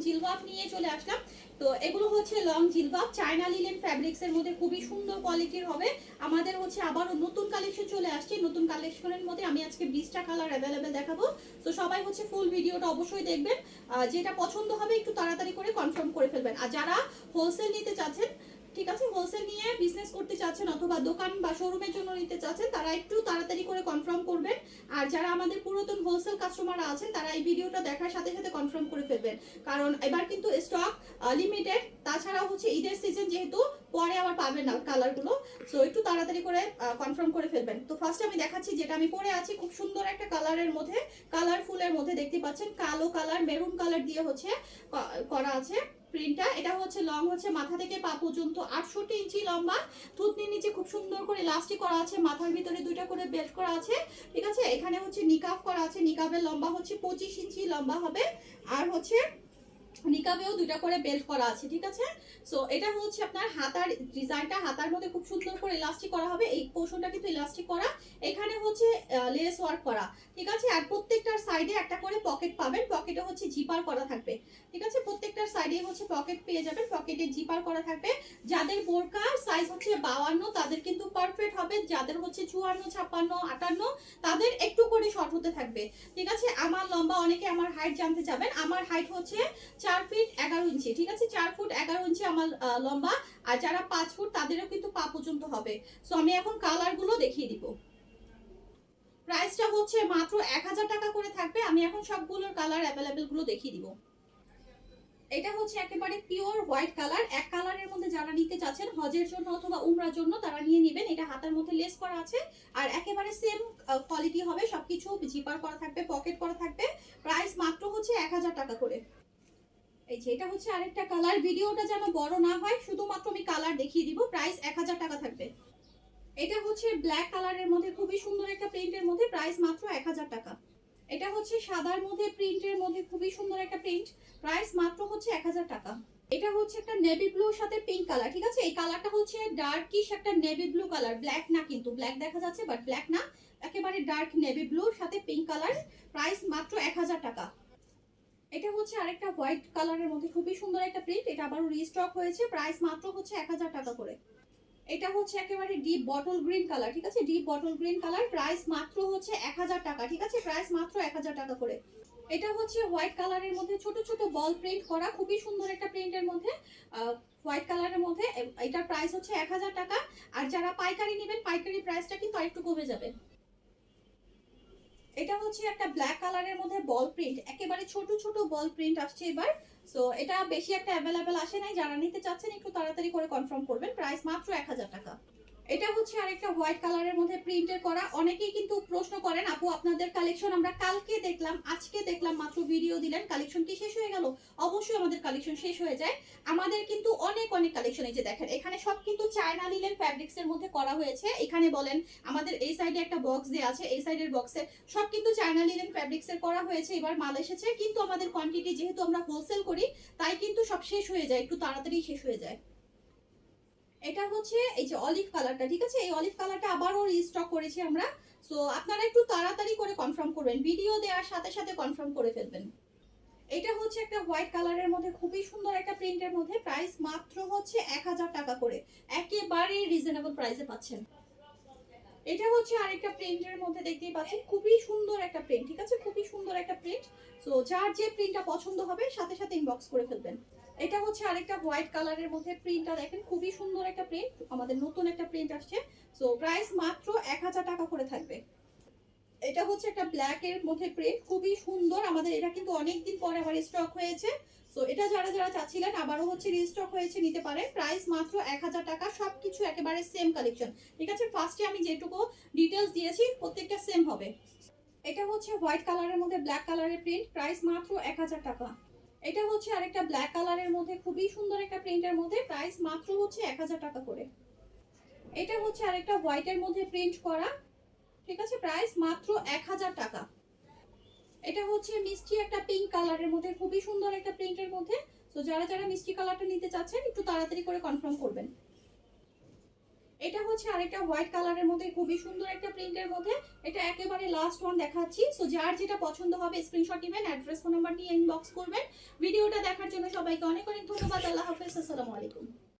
জিলবাব নিয়ে চলে আসলাম। তো এগুলো হচ্ছে লং জিলবাব, চায়না লিলেন ফ্যাব্রিক্সের মধ্যে খুবই সুন্দর কোয়ালিটির হবে। আমাদের হচ্ছে আবারও নতুন কালেকশন চলে আসছে। নতুন কালেকশনের মধ্যে আমি আজকে 20টা কালার অ্যাভেলেবেল দেখাবো। তো সবাই হচ্ছে ফুল ভিডিওটা অবশ্যই দেখবেন। যেটা পছন্দ হবে একটু তাড়াতাড়ি করে কনফার্ম করে ফেলবেন। আর যারা হোলসেল নিতে চাচ্ছেন, ঠিক আছে, হোলসেল নিয়ে বিজনেস করতে চাচ্ছেন অথবা দোকান বা শোরুমের জন্য নিতে চাচ্ছেন, তারা একটু তাড়াতাড়ি করে কনফার্ম করবেন। আর যারা আমাদের পুরাতন হোলসেল কাস্টমার আছেন তারা এই ভিডিওটা দেখার সাথে সাথে কনফার্ম করে ফেলবেন, কারণ এবার কিন্তু স্টক লিমিটেড। তাছাড়াও হচ্ছে ঈদের সিজন যেহেতু, পরে আবার পাবেন না কালারগুলো। সো একটু তাড়াতাড়ি করে কনফার্ম করে ফেলবেন। তো ফার্স্টে আমি দেখাচ্ছি যেটা আমি পরে আছি, খুব সুন্দর একটা কালারের মধ্যে, কালারফুলের মধ্যে দেখতে পাচ্ছেন, কালো কালার মেরুন কালার দিয়ে হচ্ছে করা আছে প্রিন্টটা। এটা হচ্ছে লং হচ্ছে মাথা থেকে পা পর্যন্ত 68 ইঞ্চি লম্বা। থুতনির নিচে খুব সুন্দর করে ইলাস্টিক করা আছে, মাথার ভিতরে দুইটা করে বেল্ট করা আছে, ঠিক আছে। এখানে হচ্ছে নিকাব করা আছে, নিকাবের লম্বা হচ্ছে 25 ইঞ্চি লম্বা হবে। আর হচ্ছে নিকাবেও দুইটা করে বেল্ট করা আছে, ঠিক আছে। সো এটা হচ্ছে আপনার হাতার ডিজাইনটা, হাতার মধ্যে খুব সুন্দর করে ইলাস্টিক করা হবে। এই পোর্শনটা কিন্তু ইলাস্টিক করা, এখানে হচ্ছে লেস ওয়ার্ক করা, ঠিক আছে। আর প্রত্যেকটার সাইডে একটা করে পকেট পাবেন, পকেটে হচ্ছে জিপার করা থাকবে, ঠিক আছে। প্রত্যেকটার সাইডে হচ্ছে পকেট পেয়ে যাবেন, পকেটে জিপার করা থাকবে। যাদের বোরকার সাইজ হচ্ছে 52 তাদের কিন্তু পারফেক্ট হবে। যাদের হচ্ছে 54, 56, 58 তাদের একটু করে শর্ট হতে থাকবে, ঠিক আছে। আমার লম্বা, অনেকে আমার হাইট জানতে চাবেন। আমার হাইট হচ্ছে 4 ফিট 11 ইঞ্চি, ঠিক আছে। 4 ফুট 11 ইঞ্চি আমার লম্বা। আর যারা 5 ফুট তাদেরও কিন্তু পা পর্যন্ত হবে। সো আমি এখন কালারগুলো দেখিয়ে দিব। প্রাইসটা হচ্ছে মাত্র 1000 টাকা করে থাকবে। আমি এখন সবগুলোর কালার অ্যাভেলেবেল গুলো দেখিয়ে দিব। এটা হচ্ছে একেবারে পিওর হোয়াইট কালার। এক কালারের মধ্যে যারা নিতে চাচ্ছেন হজের জন্য অথবা উমরার জন্য তারা নিয়ে নেবেন। এটা হাতার মধ্যে লেস করা আছে, আর একেবারে সেম কোয়ালিটি হবে, সবকিছু জিপার করা থাকবে, পকেট করা থাকবে। প্রাইস মাত্র হচ্ছে 1000 টাকা করে। এই যে এটা হচ্ছে আরেকটা কালার। ভিডিওটা যেন বড় না হয়, শুধুমাত্র আমি কালার দেখিয়ে দিব। প্রাইস 1000 টাকা থাকবে। এটা হচ্ছে ব্ল্যাক কালারের মধ্যে খুবই সুন্দর একটা প্রিন্টের মধ্যে, প্রাইস মাত্র 1000 টাকা। এটা হচ্ছে সাদার মধ্যে প্রিন্টের মধ্যে খুবই সুন্দর একটা প্রিন্ট, প্রাইস মাত্র হচ্ছে 1000 টাকা। এটা হচ্ছে একটা নেভি ব্লুর সাথে পিঙ্ক কালার, ঠিক আছে। এই কালারটা হচ্ছে ডার্কিশ একটা নেভি ব্লু কালার, ব্ল্যাক না, কিন্তু ব্ল্যাক দেখা যাচ্ছে বাট ব্ল্যাক না, একেবারে ডার্ক নেভি ব্লুর সাথে পিঙ্ক কালার, প্রাইস মাত্র 1000 টাকা। এটা হচ্ছে আরেকটা হোয়াইট কালারের মধ্যে খুবই সুন্দর একটা প্রিন্ট, এটা আবারও রিস্টক হয়েছে, প্রাইস মাত্র হচ্ছে 1000 টাকা করে। এটা হচ্ছে একেবারে ডিপ বটল গ্রিন কালার, ঠিক আছে, deep bottle green colour, price মাত্র হচ্ছে 1000 টাকা, ঠিক আছে। প্রাইস মাত্র 1000 টাকা করে। এটা হচ্ছে হোয়াইট কালারের মধ্যে ছোট ছোট বল প্রিন্ট করা, খুবই সুন্দর একটা প্রিন্টের মধ্যে, হোয়াইট কালারের মধ্যে। এটার প্রাইস হচ্ছে 1000 টাকা। আর যারা পাইকারি নেবেন, পাইকারি প্রাইসটা কিন্তু আরেকটু কমে যাবে। এটা হচ্ছে একটা ব্ল্যাক কালারের মধ্যে বল প্রিন্ট, একেবারে ছোট ছোট বল প্রিন্ট আসছে এবার। সো এটা বেশি একটা অ্যাভেলেবেল আসে নাই, যারা নিতে চাচ্ছেন একটু তাড়াতাড়ি করে কনফার্ম করবেন। প্রাইস মাত্র 1000 টাকা। এটা হচ্ছে আরেকটা হোয়াইট কালারের মধ্যে প্রিন্টের করা। অনেকেই কিন্তু প্রশ্ন করেন, আপু আপনাদের কালেকশন আমরা কালকে দেখলাম, আজকে দেখলাম, মাত্র ভিডিও দিলেন, কালেকশন কি শেষ হয়ে গেল? অবশ্যই আমাদের কালেকশন শেষ হয়ে যায়। আমাদের কিন্তু অনেক অনেক কালেকশন, এই যে দেখেন এখানে সব কিন্তু চায়না লিলেন ফ্যাব্রিক্স এর মধ্যে করা হয়েছে। এখানে বলেন আমাদের এই সাইডে একটা বক্স দেওয়া আছে, এই সাইডের বক্সে সব কিন্তু চায়না লিলেন ফ্যাব্রিক্স এর করা হয়েছে। এবার মাল এসেছে, কিন্তু আমাদের কোয়ান্টিটি যেহেতু আমরা হোলসেল করি, তাই কিন্তু সব শেষ হয়ে যায়, একটু তাড়াতাড়ি শেষ হয়ে যায়। এটা হচ্ছে এই যে অলিভ কালারটা, ঠিক আছে। এই অলিভ কালারটা আবারও রিস্টক করেছি আমরা। সো আপনারা একটু তাড়াতাড়ি করে কনফার্ম করবেন, ভিডিও দেওয়ার সাথে সাথে কনফার্ম করে ফেলবেন। এটা হচ্ছে একটা হোয়াইট কালারের মধ্যে খুবই সুন্দর একটা প্রিন্টের মধ্যে, প্রাইস মাত্র হচ্ছে 1000 টাকা করে। একেবারে রিজনেবল প্রাইসে পাচ্ছেন। এটা হচ্ছে আরেকটা প্রিন্টের মধ্যে দেখতেই পাচ্ছেন, খুবই সুন্দর একটা প্রিন্ট, ঠিক আছে, খুবই সুন্দর একটা প্রিন্ট। সো যার যে প্রিন্টটা পছন্দ হবে সাথে সাথে ইনবক্স করে ফেলবেন। এটা হচ্ছে আরেকটা হোয়াইট কালারের মধ্যে প্রিন্টটা দেখেন, খুবই সুন্দর একটা প্রিন্ট, আমাদের নতুন একটা প্রিন্ট আসছে। সো প্রাইস মাত্র 1000 টাকা করে থাকবে। এটা হচ্ছে একটা ব্ল্যাক এর মধ্যে প্রিন্ট, খুবই সুন্দর। আমাদের এটা কিন্তু অনেকদিন পরে আবার স্টক হয়েছে। সো এটা যারা যারা চাচ্ছিলেন আবারও হচ্ছে রিস্টক হয়েছে, নিতে পারেন। প্রাইস মাত্র 1000 টাকা। সবকিছু একেবারে সেম কালেকশন, ঠিক আছে। ফার্স্টে আমি যেটুকু ডিটেলস দিয়েছি প্রত্যেকটা সেম হবে। এটা হচ্ছে হোয়াইট কালারের মধ্যে ব্ল্যাক কালারের প্রিন্ট, প্রাইস মাত্র 1000 টাকা। এটা হচ্ছে আরেকটা ব্ল্যাক কালারের মধ্যে খুবই সুন্দর একটা প্রিন্টের মধ্যে, প্রাইস মাত্র হচ্ছে 1000 টাকা করে। এটা হচ্ছে আরেকটা হোয়াইটের মধ্যে প্রিন্ট করা, ঠিক আছে, প্রাইস মাত্র 1000 টাকা। এটা হচ্ছে মিষ্টি একটা পিঙ্ক কালারের মধ্যে, খুবই সুন্দর একটা প্রিন্টের মধ্যে। তো যারা যারা মিষ্টি কালারটা নিতে চাচ্ছেন একটু তাড়াতাড়ি করে কনফার্ম করবেন। এটা হচ্ছে আরেকটা হোয়াইট কালারের মধ্যে খুবই সুন্দর একটা প্রিন্টের মধ্যে। এটা একেবারে লাস্ট ওয়ান দেখাচ্ছি। সো যার যেটা পছন্দ হবে স্ক্রিনশট নেবেন, অ্যাড্রেস ফোন নাম্বার নিয়ে ইনবক্স করবেন। ভিডিওটা দেখার জন্য সবাইকে অনেক অনেক ধন্যবাদ। আল্লাহ হাফেজ, আসসালামু আলাইকুম।